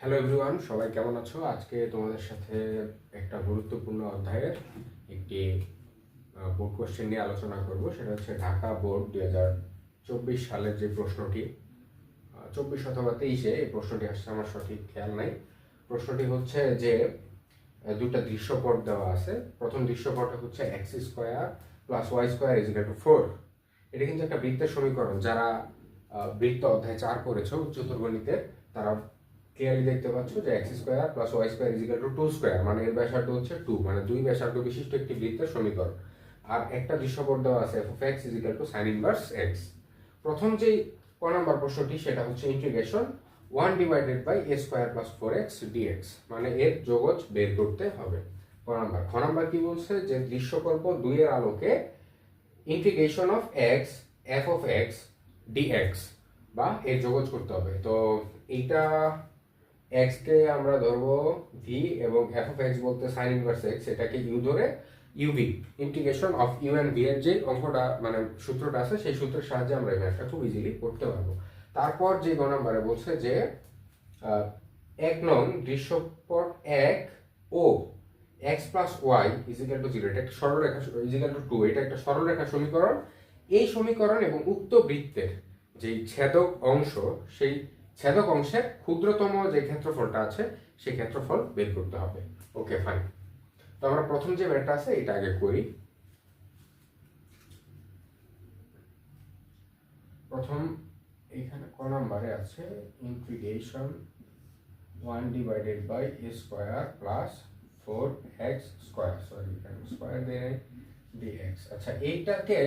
Hello everyone, সবাই কেমন আছো? আজকে তোমাদের সাথে একটা গুরুত্বপূর্ণ অধ্যায়ের একটি বোর্ড কোশ্চেন নিয়ে আলোচনা করব। সেটা হচ্ছে ঢাকা বোর্ড 2024 সালের যে প্রশ্নটি, 24 অথবা 23-এ এই প্রশ্নটি আসছে, আমার সঠিক খেয়াল নাই। প্রশ্নটি হচ্ছে যে দুটা দৃশ্যপট দেওয়া আছে। প্রথম দৃশ্যপটে হচ্ছে x square plus Y square is equal to 4। এটা কিন্তু একটা বৃত্তের সমীকরণ। যারা বৃত্ত অধ্যায় 4 করেছো উচ্চতর গণিতে, তারা ক্লিয়ারলি দেখতে পাচ্ছ যে x square plus Y square is equal to 2 square, মানে এর ব্যাসার্ধ হচ্ছে 2, মানে 2 ব্যাসার্ধ বিশিষ্ট একটি বৃত্তের সমীকরণ। আর একটা দৃশ্যপট দেওয়া আছে f of x is equal to sine inverse x. প্রথম যেই ক নাম্বার প্রশ্নটি, সেটা হচ্ছে integration 1 divided by a square plus 4x dx, মানে এর যোগজ বের করতে হবে। ক নাম্বার কি বলছে, যে দৃশ্যকল্প 2 এর আলোকে integration of x f of x dx বা এর যোগজ করতে হবে। তো এইটা এক্স কে আমরা ধরবো ভি এবং এফ অফ এক্স বলতে সাইন ইনভার্স এক্স, এটাকে ইউ ধরে uv, integration of u and v এর যে অঙ্কটা মানে সূত্রটা আছে, সেই সূত্রের সাহায্যে আমরা এই ম্যাথটা খুব ইজিলি করতে পারবো। তারপর যে গ নাম্বারে বলছে যে 1 নং দৃশ্যপট 1 ও X plus Y is equal to 0, এটা একটা সরলরেখা ইজ ইকুয়াল টু 2, এটা একটা সরলরেখা সমীকরণ। এই সমীকরণ এবং উক্ত বৃত্তের যে ছেদক অংশ, সেই ছেদক অংশের ক্ষুদ্রতম যে ক্ষেত্রফলটা আছে সেই ক্ষেত্রফল বের করতে হবে। Okay fine. তো আমরা প্রথম যে ম্যাথটা আছে এটা আগে করি। প্রথম এখানে ক নাম্বারে আছে integration 1 divided by a square plus 4x square, sorry এখানে স্কোয়ার দিয়ে dx। আচ্ছা, এইটাকে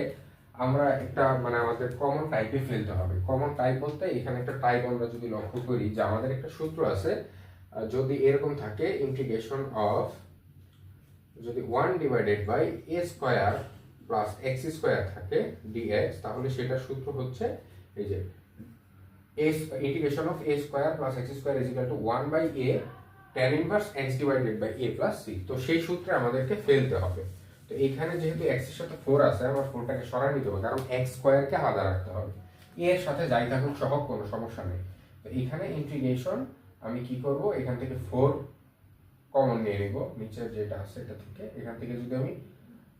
আমরা একটা মানে আমাদের কমন টাইপে ফেলতে হবে। কমন টাইপ বলতে এখানে একটা টাইপ আমরা যদি লক্ষ্য করি, যে আমাদের একটা সূত্র আছে, যদি এরকম থাকে ইন্টিগ্রেশন অফ, যদি 1 divided by a square plus x square থাকে dx, তাহলে সেটার সূত্র হচ্ছে এই যে integration of a square plus x square is equal to 1 by a tan inverse x divided by a plus c। তো সেই সূত্রে আমাদেরকে ফেলতে হবে। তো এখানে যেহেতু x এর সাথে 4 আছে, আমার 4টাকে সরাই নিতে হবে, কারণ x স্কোয়ারকে আলাদা রাখতে হবে। a এর সাথে যাই থাকুক সহগ, কোনো সমস্যা নেই। তো এখানে ইন্টিগ্রেশন আমি কি করব, এখান থেকে 4 কমন নিয়ে নিব, নিচের যেটা আছে এটা থেকে। এখান থেকে যদি আমি,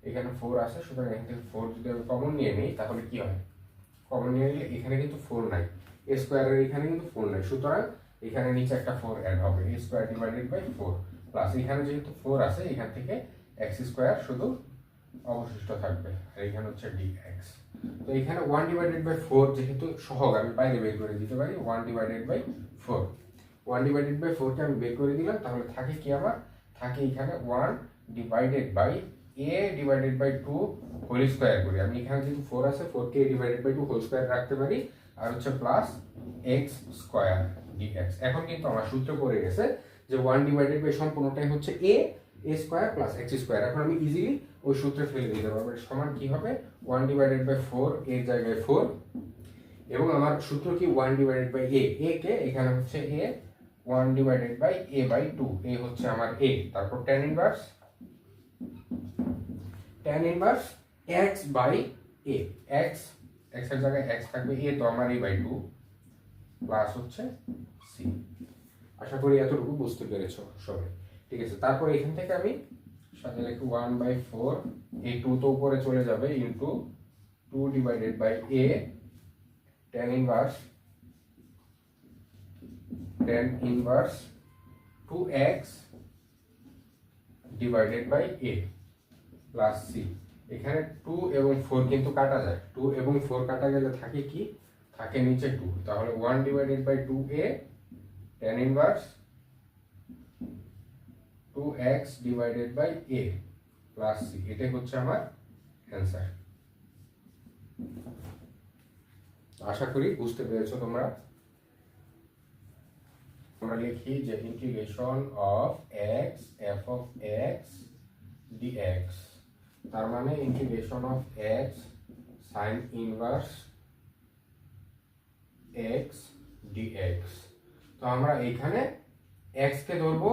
এখানে 4 আছে, সুতরাং এখান থেকে 4 যদি আমি কমন নিয়ে নিই, তাহলে কি হয়, কমন নিয়ে নিলে এখানে কিন্তু 4 নাই, এ স্কোয়ারের এখানে কিন্তু 4 নাই, সুতরাং এখানে নিচে একটা 4 অ্যাড হবে, এ স্কোয়ার ডিভাইডেড বাই 4 প্লাস এখানে যেহেতু 4 আছে, এখান থেকে এক্স স্কোয়ার শুধু অবশিষ্ট থাকবে, আর এখানে হচ্ছে dx। তো এখানে 1 ডিভাইডেড বাই 4 যেহেতু সহগ, আমি বাইরে বের করে দিতে পারি 1 ডিভাইডেড বাই 4। 1 ডিভাইডেড বাই 4 কে আমি বের করে দিলাম, তাহলে থাকে কি, আমার থাকে এখানে 1 divided by a divided by 2 whole square করি। আমি এখানে যেহেতু 4 আছে, 4 কে ডিভাইডেড বাই 2 হোল স্কয়ার রাখতে পারি, আর হচ্ছে প্লাস x স্কয়ার dx। এখন কিন্তু আমার সূত্র পড়ে গেছে যে 1 ডিভাইডেড বাই সম্পূর্ণটাই হচ্ছে a square plus x square. এখন আমি ইজিলি ওই সূত্রে ফেলে দিতে পারবো। সমান কি হবে, 1 ডিভাইডেড বাই 4 এর জায়গায় 4, এবং আমার সূত্র কি 1 ডিভাইডেড বাই a কে এখানে হচ্ছে a 1 divided by a by 2, a হচ্ছে আমার a, তারপর tan inverse x by a, x এর জায়গায় x থাকবে, a তো আমার a বাই 2 প্লাস হচ্ছে c। আশা করি এতটুকু বুঝতে পেরেছো সবাই, ঠিক আছে। তারপর এখান থেকে আমি সাথে লিখি 1 বাই 4, এই 2 তো উপরে চলে যাবে, into 2 divided by a tan inverse 2x divided by a plus c। এখানে 2 এবং 4 কিন্তু কাটা যায়, 2 এবং 4 কাটা গেলে থাকে কি, থাকে নিচে 2, তাহলে 1 divided by 2a tan inverse 2x divided by a plus c, এটাই হচ্ছে আমার অ্যান্সার। আশা করি বুঝতে পেরেছো তোমরা। আমরা লিখি যে integration of x f of x dx, তার মানে integration of x sin inverse x dx। তো আমরা এখানে x কে ধরবো,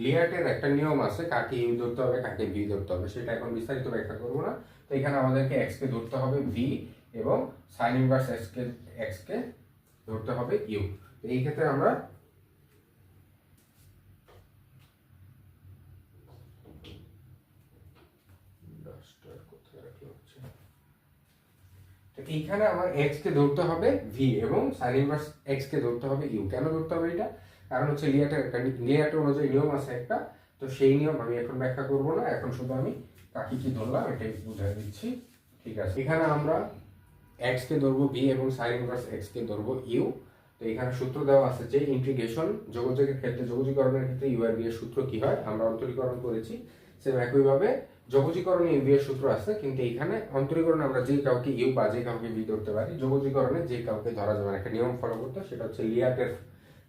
লিয়ার্টের একটা নিয়ম আছে, কাকে ইউ ধরতে হবে কাকে ভি ধরতে হবে, সেটা এখন বিস্তারিত ব্যাখ্যা করবো না। তো এখানে আমাদেরকে x কে ধরতে হবে v, এবং sin ইনভার্স x কে ধরতে হবে ইউ। তো এই ক্ষেত্রে আমরা এইখানে আমার এক্স কে ধরতে হবে ভি এবং সাইন ইনভার্স এক্স কে ধরতে হবে ইউ। কেন ধরতে হবে এটা? কারণ হচ্ছে লিয়াটের অনুযায়ী নিয়ম আছে একটা, তো সেই নিয়ম আমি এখন ব্যাখ্যা করব না, এখন শুধু আমি কাকে কি ধরলাম এটাই বুঝাই দিচ্ছি। ঠিক আছে, এখানে আমরা এক্স কে ধরবো ভি এবং সাইন ইনভার্স এক্স কে ধরবো ইউ। তো এখানে সূত্র দেওয়া আছে যে ইন্টিগ্রেশন যোগযোগের ক্ষেত্রে, যোগজীকরণের ক্ষেত্রে ইউ আর ভি এর সূত্র কি হয় আমরা অন্তরীকরণ করেছি, সেম একইভাবে যোগজীকরণে ইউ ভি এর সূত্র আছে, কিন্তু এখানে অন্তরীকরণে আমরা যে কাউকে ইউ বা যে কাউকে ভি ধরতে পারি, যোগজীকরণে যে কাউকে ধরা যাবে না। একটা নিয়ম ফলো করতে, সেটা হচ্ছে লিয়াটের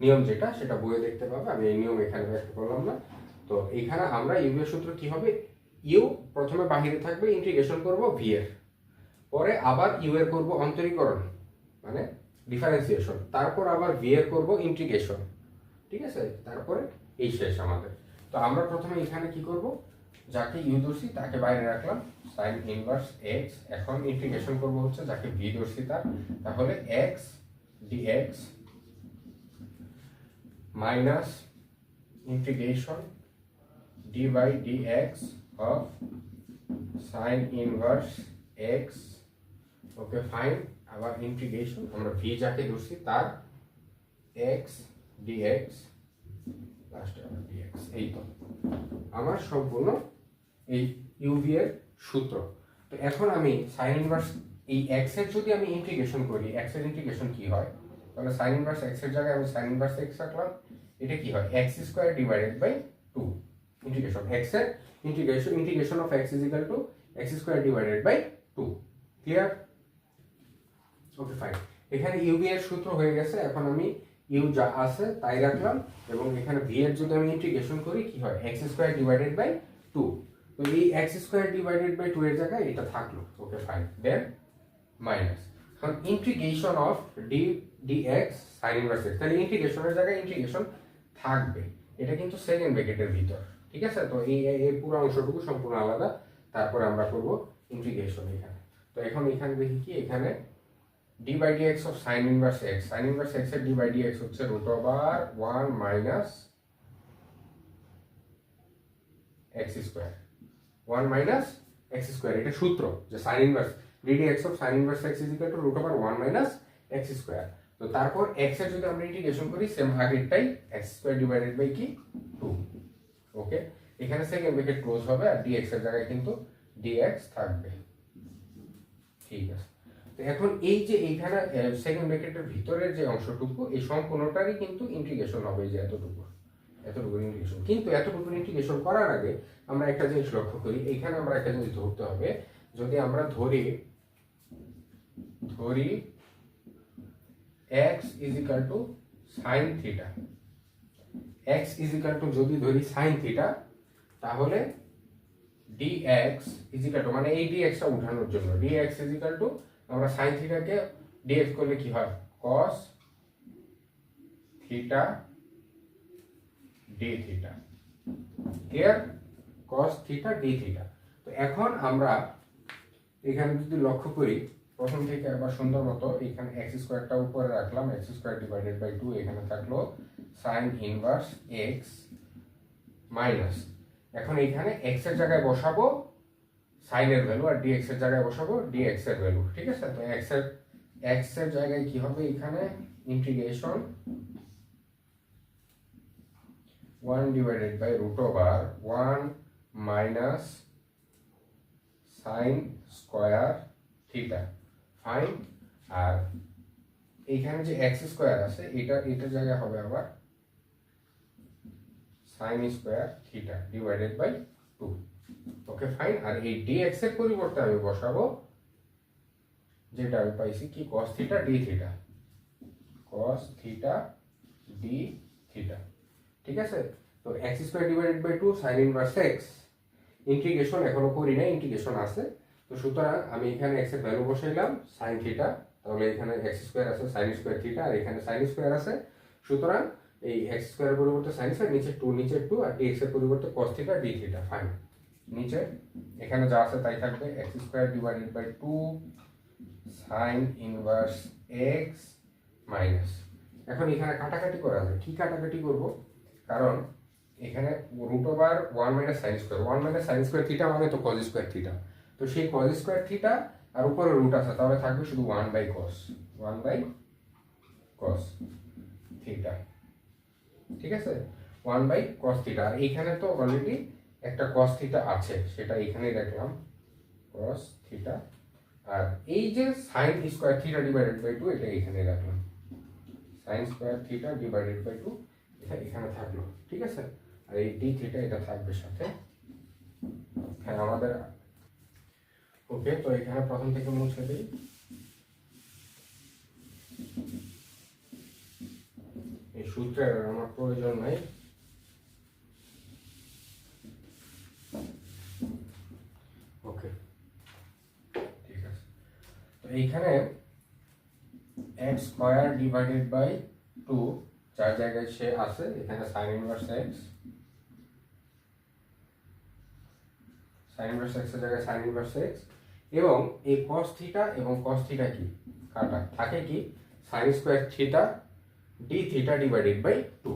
নিয়ম, যেটা সেটা বইয়ে দেখতে পাবে, আমি এই নিয়ম এখানে ব্যাখ্যা করলাম না। তো এখানে আমরা ইউ ভি এর সূত্র কি হবে, ইউ প্রথমে বাহিরে থাকবে, ইন্টিগ্রেশন করব ভি এর, পরে আবার ইউ এর করব অন্তরীকরণ মানে ডিফারেন্সিয়েশন, তারপর আবার ভি এর করব ইন্টিগ্রেশন। ঠিক আছে, তারপরে এই শেষ আমাদের। তো আমরা প্রথমে এখানে কি করব, যাকে ইউ ধরছি তাকে বাইরে রাখলাম, সাইন ইনভার্স এক্স। এখন ইন্টিগ্রেশন করব হচ্ছে যাকে ভি ধরছি তার, তাহলে x dx minus integration d by dx of sine inverse x. Okay fine, আবার ইন্টিগ্রেশন আমরা ভি যাকে ধরছি তার এক্স ডিএক্স লাস্টে আবার ডিএক্স। এই তো আমার সম্পূর্ণ এই ইউভি এর সূত্র। তো এখন আমি সাইন ইনভার্স এই এক্স এর যদি আমি ইন্টিগ্রেশন করি, এক্স এর ইন্টিগ্রেশন কি হয়, তাহলে সাইন ইনভার্স এক্স এর জায়গায় আমি সাইন ইনভার্স এক্স রাখলাম, এটা কি হয় X square divided by 2 integration X এর integration of x is equal to X square divided by 2। Clear? Okay fine, এখানে ইউভি এর সূত্র হয়ে গেছে। এখন আমি ইউ যা আছে তাই রাখলাম, এবং এখানে ভি এর যদি আমি ইন্টিগ্রেশন করি কি হয় এক্স স্কয়ার ডিভাইডেড বাই 2। তো এই এক্স স্কয়ার ডিভাইডেড বাই 2 এর জায়গায় এটা থাকলো। ওকে ফাইন, দেন মাইনাস, এখন integration of d dx sine inverse x, তাহলে ইন্টিগ্রেশনের জায়গায় ইন্টিগ্রেশন থাকবে, এটা কিন্তু সেকেন্ড ব্র্যাকেটের ভিতর। ঠিক আছে, তো এই পুরো অংশটুকু সম্পূর্ণ আলাদা, তারপরে আমরা করব ইন্টিগ্রেশন এখানে। তো এখন এখানে দেখি কি, এখানে d by dx of sin inverse x, sin inverse x এর d by dx হচ্ছে root over 1 minus x square, 1 minus x square, এটা সূত্র যে sin inverse ddx of sin inverse x is equal to root over 1 minus x square। তো তারপর x এর যদি আমরা ইন্টিগ্রেশন করি same আগেরটাই, x square divided by কি 2। ওকে, এখানে সেকেন্ড ব্র্যাকেট ক্লোজ হবে আর dx এর জায়গায় কিন্তু dx থাকবে। ঠিক আছে, এখন এই যে এইখানে সেকেন্ড ব্র্যাকেটের ভিতরের যে অংশটুকু, এই সম্পূর্ণটারই কিন্তু ইন্টিগ্রেশন হবে, এই যে এতটুকু ইন্টিগ্রেশন। কিন্তু এতটুকু ইন্টিগ্রেশন করার আগে আমরা একটা জিনিস লক্ষ্য করি, এইখানে আমরা একটা জিনিস ধরতে হবে, যদি আমরা ধরি x is equal to sin theta, x is equal to যদি ধরি sin theta, তাহলে dx is equal to মানে এই dx টা উঠানোর জন্য dx is equal to আমরা sin theta কে dx করলে কি হয় cos theta d theta। Clear? cos theta d theta। তো এখন আমরা এখানে যদি লক্ষ্য করি, প্রথম থেকে আবার সুন্দর মতো এখানে x স্কয়ারটা উপরে রাখলাম, x স্কয়ার ডিভাইডেড বাই 2, এখানে থাকলো sin ইনভার্স x মাইনাস, এখন এখানে x এর জায়গায় বসাবো sin এর ভ্যালু আর dx এর জায়গায় বসাবো dx এর ভ্যালু। ঠিক আছে, তো x এর জায়গায় কি হবে, এখানে integration 1 divided by root over 1 minus sin square theta. Fine, আর এইখানে যে x স্কয়ার আছে এটার জায়গায় হবে আবার sin square theta divided by 2। Okay fine, আর এই dx এর পরিবর্তে আমি বসাবো যেটা আমি পাইছি কি cos theta d theta, cos theta d theta. ঠিক আছে, তো x square divided by 2 sin inverse x, integration এখনো করি না, ইন্টিগ্রেশন আছে। তো সুতরাং আমি এখানে x এর ভ্যালু বসাইলাম sin থিটা, তাহলে এখানে x স্কয়ার আছে sin স্কয়ার থিটা, আর এখানে sin স্কয়ার আছে, সুতরাং এই x স্কয়ারের পরিবর্তে sin স্কয়ার, নিচে 2 আর dx এর পরিবর্তে cos theta d theta. Fine, নিচে এখানে যা আছে তাই থাকবে, x square divided by 2 sin inverse x minus, এখন এখানে কাটাকাটি করা যায়। কি কাটাকাটি করব, কারণ এখানে root over 1 minus sine square, 1 minus sine square theta মানে তো কজ স্কোয়ার থিটা, তো সেই কজ স্কোয়ার থিটা আর উপরে রুট আছে, তাহলে থাকবে শুধু 1 by cos, 1 by cos theta, ঠিক আছে, 1 বাই কস থিটা। আর এইখানে তো অলরেডি একটা কস থিটা আছে, সেটা এখানেই রাখলাম কস থিটা, আর এই যে sine square theta divided by 2 এটা এখানে রাখলাম, sine square theta divided by 2 এটা এখানে থাকলো, ঠিক আছে। আর এই ডি থিটা এটা থাকবে সাথে, হ্যাঁ আমাদের ওকে। তো এখানে প্রথম থেকে মুছে দিই, এই সূত্রের আমার প্রয়োজন নাই। ওকে ঠিক আছে, তো এইখানে এক্স স্কোয়ার ডিভাইডেড বাই 2 চার জায়গায় সে আছে, এখানে sine inverse x, sine inverse x এর জায়গায় সাইন ইনভার্স এক্স, এবং এই cos থিটা এবং cos থিটা কি কাটা থাকে, কি sine square theta D theta divided by 2।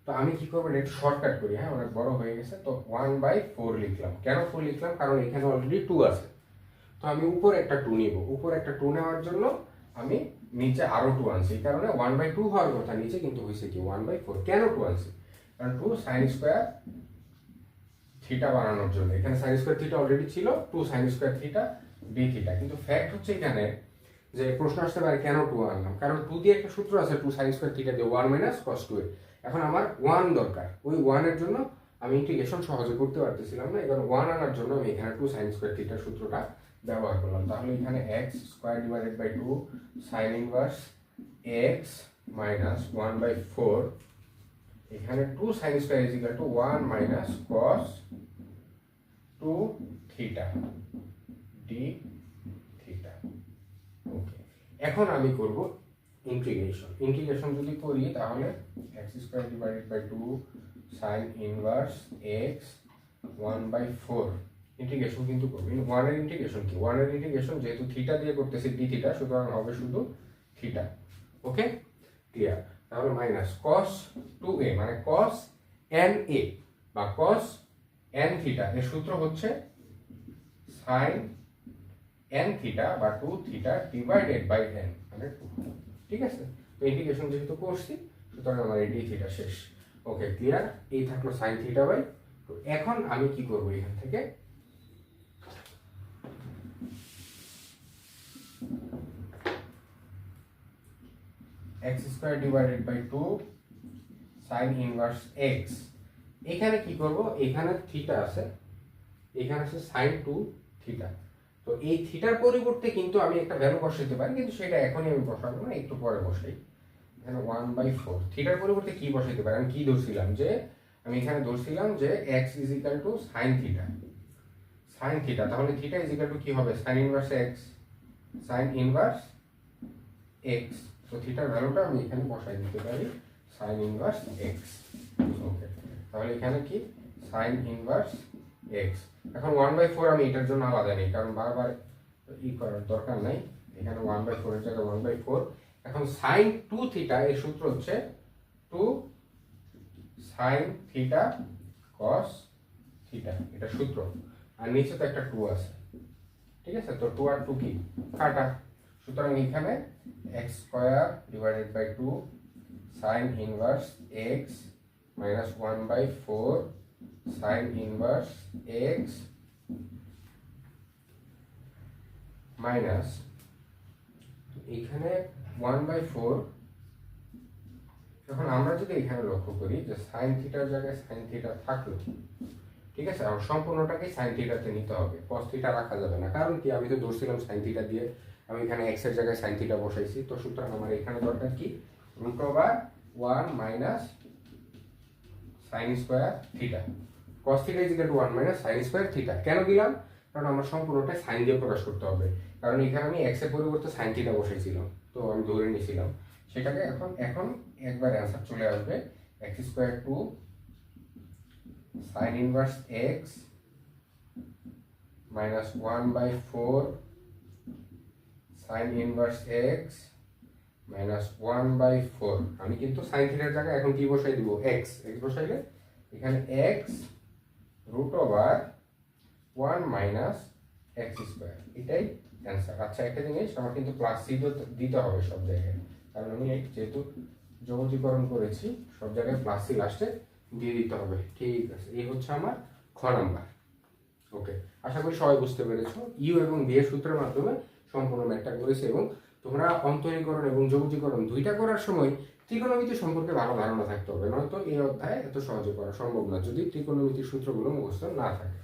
তো আমি কি করবো, এটা একটু শর্টকাট করি, হ্যাঁ অনেক বড় হয়ে গেছে, তো 1/4 লিখলাম। কেন 4 লিখলাম, কারণ এখানে অলরেডি 2 আছে, তো আমি উপরে একটা 2 নিব, উপরে একটা 2 নেওয়ার জন্য আমি নিচে আরো 2 আনছি, এই কারণে 1/2 হওয়ার কথা নিচে, কিন্তু হয়েছে কি 1/4। কেন 2 আনছি, কারণ 2 সাইন স্কোয়ার থিটা বানানোর জন্য, এখানে সাইন স্কোয়ার থিটা অলরেডি ছিল, 2 sine square theta D theta. কিন্তু ফ্যাক্ট হচ্ছে এখানে যে প্রশ্ন আসতে পারে কেন 2 আনলাম, কারণ 2 দিয়ে একটা সূত্র আছে 2 সাইন স্কোয়ার থিটা দিয়ে 1 মাইনাস cos 2 এর। এখন আমার 1 দরকার, ওই 1 এর জন্য আমি ইন্টিগ্রেশন সহজে করতে পারতেছিলাম না, এবার 1 আনার জন্য আমি এখানে 2 সাইন স্কোয়ার থিটা সূত্রটা ব্যবহার করলাম। তাহলে এখানে x square divided by 2 sine inverse x minus 1/4, এখানে 2 sine square is equal to 1 minus cos 2 theta D theta. Okay, এখন আমি করব ইন্টিগ্রেশন। ইন্টিগ্রেশন যদি করি তাহলে x square divided by 2 sin inverse x 1/4 integration কিন্তু করব। 1 এর ইন্টিগ্রেশন কি, 1 এর ইন্টিগ্রেশন যেহেতু থিটা দিয়ে করতেছি ডি থিটা, সুতরাং হবে শুধু থিটা। ওকে ক্লিয়ার, তাহলে মাইনাস cos 2a মানে cos na বা cos n থিটা, এর সূত্র হচ্ছে sin n থিটা বা 2 থিটা ডিভাইডেড বাই n মানে 2, ঠিক আছে। তো ইন্টিগ্রেশন যেহেতু করছি, সুতরাং আমার এই ডি থিটা শেষ। ওকে ক্লিয়ার, এই থাকলো sin থিটা বাই। তো এখন আমি কি করব, এখান থেকে x square divided by 2 sin inverse x, এখানে কি করব, এখানে থিটা আছে, এখানে আছে sin 2 থিটা। তো এই থিটার পরিবর্তে কিন্তু আমি একটা ভ্যালু বসাইতে পারি, কিন্তু সেটা এখনই আমি বসাবো না, একটু পরে বসাই। এখানে 1/4 থিটার পরিবর্তে কি বসাইতে পারি, আমি কি ধরছিলাম যে আমি এখানে ধরছিলাম যে x is equal two sin theta, sin theta, তাহলে থিটা ইজ ইকুয়াল টু কি হবে, sin inverse x, sin inverse x। তো থিটার ভ্যালুটা আমি এখানে বসাই দিতে পারি sin ইনভার্স x। ওকে, তাহলে এখানে কি sin ইনভার্স x। এখন 1/4 আমি এটার জন্য আলাদা নেই, কারণ বারবার ই করার দরকার নাই, এখানে 1/4 এর জায়গায় 1/4। এখন sin 2 থিটা এর সূত্র হচ্ছে 2 sin থিটা cos থিটা, এটা সূত্র। আর নিচে তো একটা 2 আছে, ঠিক আছে, তো 2 আর 2 কি কাটা, সুতরাং এখানে x square divided by 2 sin inverse x minus 1/4 sin inverse x minus এখানে 1/4। এখন আমরা যদি এখানে লক্ষ্য করি যে sin থিটার জায়গায় sin থিটা থাকলো, ঠিক আছে, আর সম্পূর্ণটাকে sin থিটাতে নিতে হবে, cos থিটা রাখা যাবে না, কারণ কি আমি তো ধরছিলাম sin থিটা দিয়ে, আমি এখানে x এর জায়গায় sin থিটা বসাইছি, তো সুতরাং আমার এখানে দরকার কি root over 1 minus sin square theta, cos theta is equal to 1 minus sin square theta. কেন দিলাম, কারণ আমার সম্পূর্ণটা sin দিয়ে প্রকাশ করতে হবে, কারণ এখানে আমি x এর পরিবর্তে sin থিটা বসাইছিলাম, তো আমি ধরে নিয়েছিলাম সেটাকে। এখন একবার অ্যান্সার চলে আসবে, x square 2 sin inverse x minus 1/4 sin inverse x minus 1/4। আমি কিন্তু সাইন থিটার জায়গায় এখন কি বসাই দিব, এক্স। এক্স বসাইলে এখানে x root over 1 minus x square, এটাই অ্যান্সার। আচ্ছা, একটা জিনিস, আমার কিন্তু প্লাস সি দিতে হবে সব জায়গায়, কারণ আমি যেহেতু যোগজীকরণ করেছি সব জায়গায় প্লাস সি লাস্টে দিয়ে দিতে হবে। ঠিক আছে, এই হচ্ছে আমার খ নাম্বার। ওকে, আশা করি সবাই বুঝতে পেরেছো। ইউ এবং বি এর সূত্রের মাধ্যমে সম্পূর্ণ ম্যাথটা করেছে, এবং তোমরা অন্তরীকরণ এবং যোগজীকরণ দুইটা করার সময় ত্রিকোণমিতি সম্পর্কে ভালো ধারণা থাকতে হবে, নয়তো এই অধ্যায় এত সহজে করা সম্ভব না যদি ত্রিকোণমিতির সূত্রগুলো মুখস্থ না থাকে।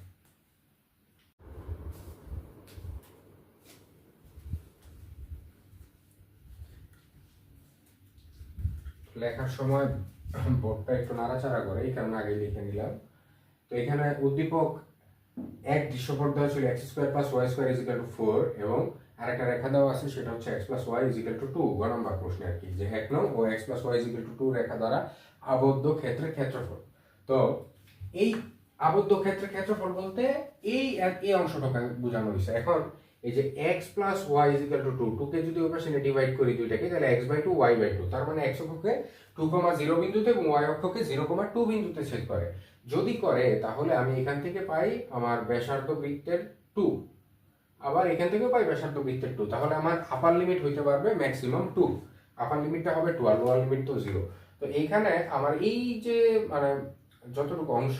লেখার সময় বোর্ডটা একটু নাড়াচাড়া করে, এই কারণে আগে লিখে নিলাম। তো এখানে উদ্দীপক এক দৃশ্যপট দেওয়া ছিল X square plus Y square is equal to 4, এবং আরেকটা রেখা দেওয়া আছে সেটা হচ্ছে X plus Y is equal to 2। গ নম্বর প্রশ্ন আর কি, যে 1 নং ও X plus Y is equal to 2 রেখা দ্বারা আবদ্ধ ক্ষেত্রের ক্ষেত্রফল। তো এই আবদ্ধ ক্ষেত্রের ক্ষেত্রফল বলতে এই অংশটাকে বোঝানো হয়েছে। এখন এই যে x plus Y is equal to 2, 2 কে যদি ওই পাশে ডিভাইড করি দুইটাকে, তাহলে x/2 y/2, তার মানে x অক্ষকে 2,0 বিন্দুতে এবং y অক্ষকে 0,2 বিন্দুতে ছেদ করে। যদি করে তাহলে আমি এখান থেকে পাই আমার ব্যাসার্ধ বৃত্তের 2, আবার এখান থেকে পাই ব্যাসার্ধ বৃত্তের 2, তাহলে আমার আপার লিমিট হইতে পারবে ম্যাক্সিমাম 2। আপার লিমিটটা হবে 2 আর লোয়ার লিমিট তো 0। তো এইখানে আমার এই যে মানে যতটুকু অংশ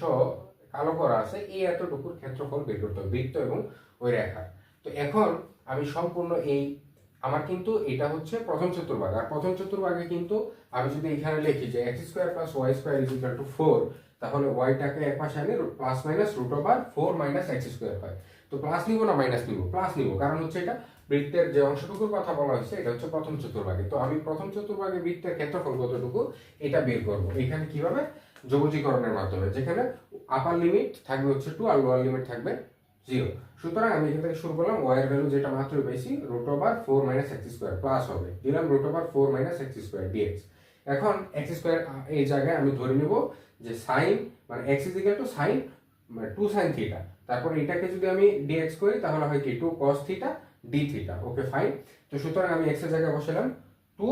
কালো করা আছে, এই এতটুকুর ক্ষেত্রফল বের করতে হবে, বৃত্ত এবং ওই রেখা। তো এখন আমি সম্পূর্ণ এই, আমার কিন্তু এটা হচ্ছে প্রথম চতুর্ভাগ, আর প্রথম চতুর্ভাগে কিন্তু আমি যদি এখানে লিখি যে x square plus Y square is equal to 4, তাহলে ওয়াইটাকে এক পাশে আনি plus minus root over 4 minus x square হয়। তো প্লাস নিব না মাইনাস নিব, প্লাস নিব, কারণ হচ্ছে এটা বৃত্তের যে অংশটুকুর কথা বলা হয়েছে এটা হচ্ছে প্রথম চতুর্ভাগে। তো আমি প্রথম চতুর্ভাগে বৃত্তের ক্ষেত্রফল কতটুকু এটা বের করব। এখানে কিভাবে, যোগজীকরণের মাধ্যমে, যেখানে আপার লিমিট থাকবে হচ্ছে 2 আর লোয়ার লিমিট থাকবে 0। সুতরাং আমি এখান থেকে শুরু করলাম, y এর ভ্যালু যেটা মাত্র পেয়েছি root over 4 minus x square, plus হবে দিলাম root over 4 minus x square dx. এখন এক্স স্কোয়ার এই জায়গায় আমি ধরে নেব যে সাইন মানে x is equal to sine মানে 2 সাইন থিটা, তারপর এটাকে যদি আমি ডিএক্স করি তাহলে হয় কি 2 cos theta D theta. Okay fine. তো সুতরাং আমি এক্স এর জায়গায় বসালাম 2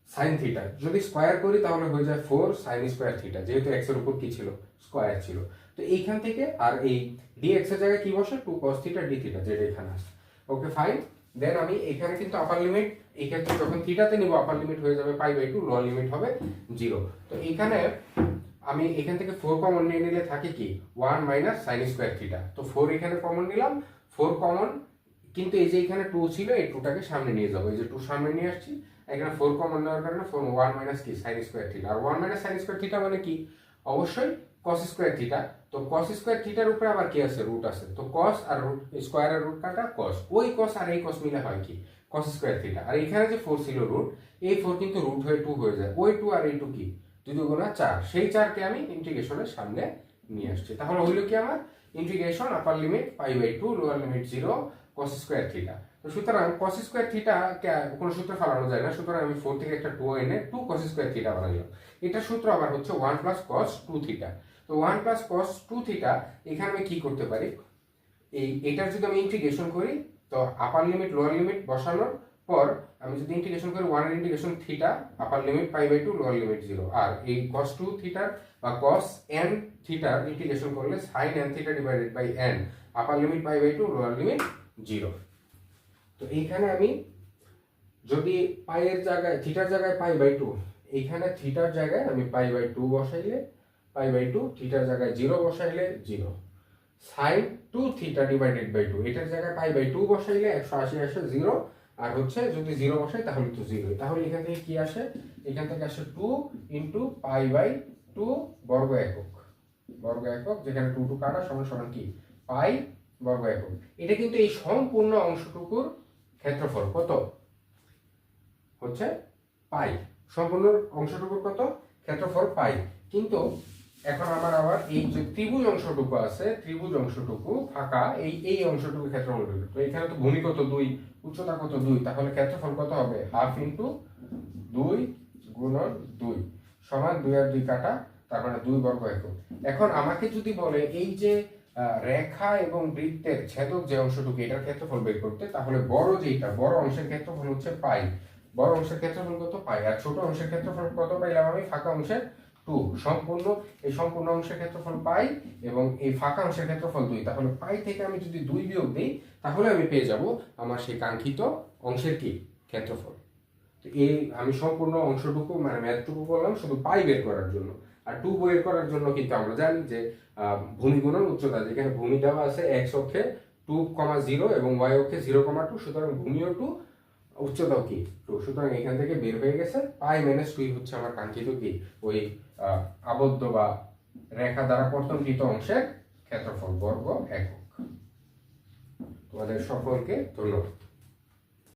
সাইন থিটা, যদি স্কোয়ার করি তাহলে হয়ে যায় 4 সাইন স্কোয়ার থিটা, যেহেতু এক্স এর উপর কি ছিল, স্কোয়ার ছিল। তো এইখান থেকে আর এই ডিএক্স এর জায়গায় কি বসে 2 cos থিটা ডি থিটা, যেটা এখানে আছে। ওকে ফাইন। দেন আমি এখানে কিন্তু আপার লিমিট, এই ক্ষেত্রে যখন থিটাতে নিব আপার লিমিট হয়ে যাবে π/2, লোয়ার লিমিট হবে 0। তো এখানে আমি এখান থেকে 4 কমন নিয়ে নিলে থাকে কি 1 মাইনাস সাইন স্কোয়ার থিটা। তো 4 এখানে কমন নিলাম, 4 কমন, কিন্তু এই যে এখানে 2 ছিল এই 2টাকে সামনে নিয়ে যাবো, এই যে 2 সামনে নিয়ে আসছি, এখানে 4 কমন নেওয়ার কারণে 1 মাইনাস কি সাইন স্কোয়ার থিটা। আর 1 মাইনাস সাইন স্কোয়ার থিটা মানে কি, অবশ্যই cos স্কোয়ার থিটা। তো cos স্কোয়ার থিটার উপরে আবার কি আছে, রুট আছে। তো cos আর রুট স্কোয়ারের রুট কাটা cos, ওই cos আর এই cos মিলে হয় কি cos স্কোয়ার থিটা। আর এখানে যে 4 ছিল রুট, এই 4 কিন্তু রুট হয়ে 2 হয়ে যায়, ওই 2 আর এই 2 কি 2 দুগুণা 4, সেই 4কে আমি ইন্টিগ্রেশনের সামনে নিয়ে আসছি। তাহলে হইলো কি আমার integration upper limit π/2 lower limit 0 cos square theta. তো সুতরাং cos স্কোয়ার থিটা কোনো সূত্রে ফেলানো যায় না, সুতরাং আমি 4 থেকে একটা 2 এনে 2 cos স্কোয়ার থিটা বানাইলাম। এটা সূত্র আবার হচ্ছে 1 প্লাস cos 2 থিটা। তো 1 প্লাস cos 2 থিটা, এখানে আমি কি করতে পারি, এটার যদি আমি ইন্টিগ্রেশন করি, তো আপার লিমিট লোয়ার লিমিট বসানোর পর আমি যদি ইন্টিগ্রেশন করি 1 এর integration theta, upper limit π/2 lower limit 0, আর এই cos 2 থিটার বা cos n থিটার ইন্টিগ্রেশন করলে sin n theta divided by n, upper limit π/2 lower limit 0। তো এইখানে আমি যদি পাইয়ের জায়গায় থিটার জায়গায় π/2, এইখানে থিটার জায়গায় আমি π/2 বসাইলে π/2, থিটার জায়গায় 0 বসাইলে 0, sin 2 থিটা ডিভাইডেড বাই 2, এটার জায়গায় π/2 বসাইলে 180 আসে 0, আর হচ্ছে যদি 0 বসাই তাহলে তো 0। তাহলে এখান থেকে কি আসে, এখান থেকে আসে 2 ইনটু π/2 বর্গ একক, বর্গ একক, যেখানে 2 2 কাটা সমান সমান কি পাই বর্গ একক। এটা কিন্তু এই সম্পূর্ণ অংশটুকুর ক্ষেত্রফল কত হচ্ছে পাই, সম্পূর্ণ অংশটুকুর কত ক্ষেত্রফল পাই। কিন্তু এখন আমার আবার এই যে ত্রিভুজ অংশটুকু আছে, ত্রিভুজ অংশটুকু ফাঁকা, এই অংশটুকু ক্ষেত্রফল বের করতে। তো এখানে তো ভূমি কত 2, উচ্চতা কত 2, তাহলে ক্ষেত্রফল কত হবে হাফ ইনটু 2 গুণন 2 সমান 2 আর 2 কাটা, তার মানে 2 বর্গ একক। এখন আমাকে যদি বলে এই যে রেখা এবং বৃত্তের ছেদক যে অংশটুকু এটার ক্ষেত্রফল বের করতে, তাহলে বড় যেটা বড় অংশের ক্ষেত্রফল হচ্ছে পাই, বড় অংশের ক্ষেত্রফল কত পাই, আর ছোট অংশের ক্ষেত্রফল কত পাইলাম আমি, ফাঁকা অংশের 2, এই সম্পূর্ণ অংশের ক্ষেত্রফল পাই এবং এই ফাঁকা অংশের ক্ষেত্রফল 2। তাহলে পাই থেকে আমি যদি 2 বিয়োগ দিই তাহলে আমি পেয়ে যাব আমার সেই কাঙ্ক্ষিত অংশের কি ক্ষেত্রফল। তো এই আমি সম্পূর্ণ অংশটুকু মানে ম্যাথটুকু করলাম শুধু পাই বের করার জন্য। আর 2 বের করার জন্য কিন্তু আমরা জানি যে ভূমি গুণন উচ্চতা, যেখানে ভূমি দেওয়া আছে x অক্ষে 2,0 এবং y অক্ষে 0,2, সুতরাং ভূমিও 2, উচ্চতাও কি 2, সুতরাং এখান থেকে বের হয়ে গেছে পাই মাইনাস 2 হচ্ছে আমার কাঙ্ক্ষিত কি ওই আবদ্ধ বা রেখা দ্বারা কর্তনকৃত অংশের ক্ষেত্রফল বর্গ একক। তোমাদের সকলকে ধন্যবাদ।